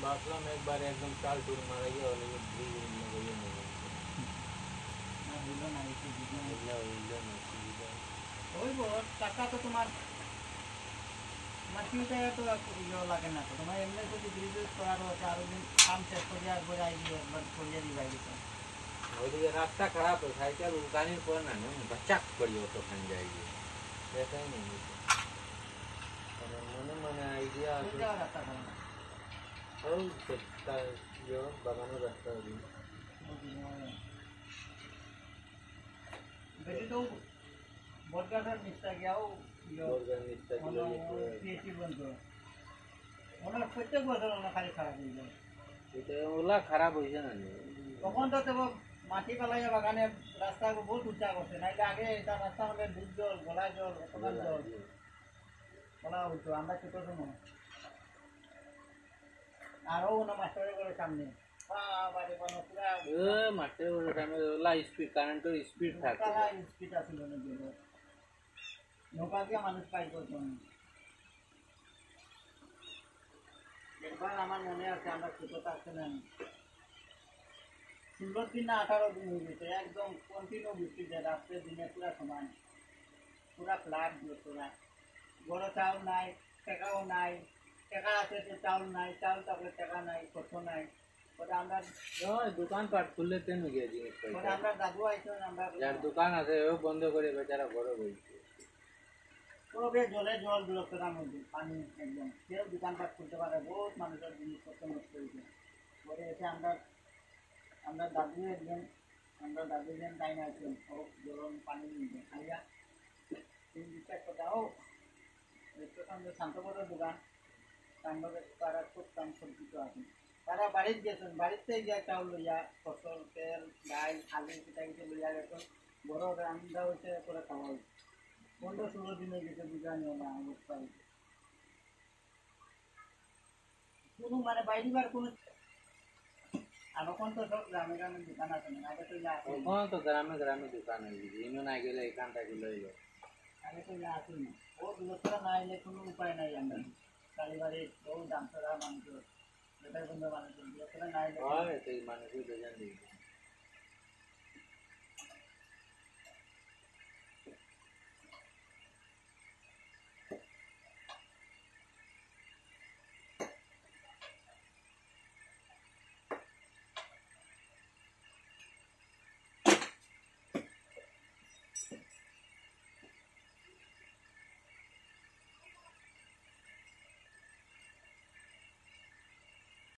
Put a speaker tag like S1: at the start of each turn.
S1: ভাবলাম একবার একদম চাল টুল মারা গিয়ে হলে
S2: টাকা তো তোমার ফিউচারে তো ইয়ে লাগে না তো তোমার এমনি যদি বিজনেস করার হচ্ছে আরো দিন কাম শেষ করে একবার আইডি একবার করিয়ে দিবা গেছে
S1: ওইদিকে রাস্তা খারাপ है साइकिल उतारने पर ना बच्चा पड़ियो तो खान जाएगी ऐसा ही नहीं है और मने मने आइडिया
S2: রাস্তা করে না
S1: और सकता जो बगानो रास्ता भी
S2: बेटी तो বটগাটার নিচটা গিয়াও
S1: বর্গার নিচটা গিয়ে
S2: পিএইচডি বন্ধ ওনার প্রত্যেক বছর ওনার খালি খারাপ হয়ে যায়
S1: এটা ওলা খারাপ হইছে না
S2: তখন তো দেব মাটি পালাইয়া বাগানে রাস্তা বহুত উঁচা করছে নাইলে আগে এটা রাস্তা হলে দুধ জল গলা জল অতকাল জল বলা হইতো আমরা ছোট সময় আরও ওনা মাস্টারের করে সামনে বাড়ি বানো পুরা
S1: মাস্টারের করে সামনে ওলা স্পিড কারেন্টের স্পিড থাকে
S2: স্পিড আছিল না নৌকা দিয়ে মানুষ পাই করতাম একবার আমার মনে আছে আমরা ছোট থাকতে না 16 দিন না 18 দিন হয়ে গেছে একদম কন্টিনিউ বৃষ্টি যে রাত্রে দিনে পুরা সমান পুরা ফ্লাড দিয়ে পুরা বড় চাউল নাই টাকাও নাই টাকা আছে তো চাউল নাই চাউল থাকলে টাকা নাই কত নাই ওটা আমরা
S1: দোকান পাট খুললে তেন গিয়ে জিনিস
S2: ওটা আমরা দাদু আইতো আমরা
S1: যার দোকান আছে ও বন্ধ করে বেচারা বড় হয়েছে
S2: পুরো জলে জল দূরত্বতার মধ্যে পানি একদম কেউ দোকানপাট খুলতে পারে বহুত মানুষের জিনিসপত্র নষ্ট হয়েছে পরে এসে আমরা দাদু একজন টাইম আসবেন সব গরম পানি নিয়ে খাইয়া 3 একটা দাও আমাদের শান্তপদের দোকান শান্তপদের তারা করতাম সবজি তো আছে তারা বাড়িতে গেছেন বাড়িতে গিয়ে চাউল লইয়া ফসল তেল ডাল আলু পিঠা কিছু লইয়া গেছেন বড় রান্না হয়েছে করে খাওয়া হয়েছে 15-16 দিনে গেছে দোকান না অবস্থা কোনো মানে বাইরেবার কোনো আর ওখান তো সব গ্রামে গ্রামে দোকান আছে না আগে তো
S1: ওখানে তো গ্রামে গ্রামে দোকান হয়ে গেছে ইনো না গেলে এখানটা গেলে
S2: আগে তো আসে না ও দূরত্বরা না এলে কোনো উপায় নাই আমরা কালীবাড়ি বহু দাম ছাড়া মানুষ বেটার বন্ধু মানুষ দূরত্বরা না এলে
S1: হয় সেই মানুষই বেজান দিই